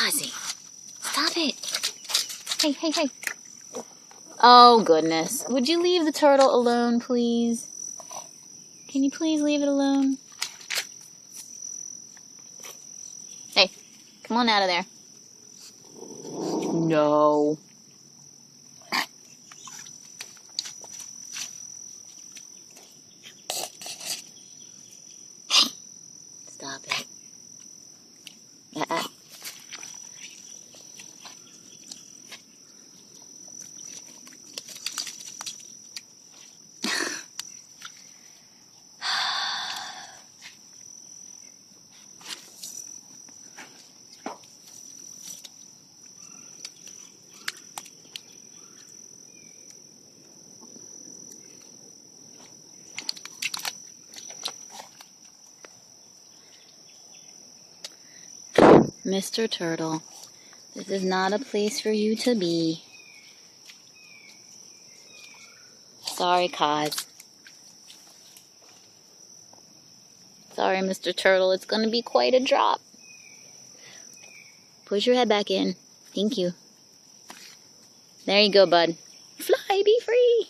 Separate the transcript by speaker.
Speaker 1: Kazi, stop it. Hey, hey, hey. Oh, goodness. Would you leave the turtle alone, please? Can you please leave it alone? Hey, come on out of there. No. Stop it. Mr. Turtle, this is not a place for you to be. Sorry, Kaz. Sorry, Mr. Turtle, it's going to be quite a drop. Push your head back in. Thank you. There you go, bud. Fly, be free.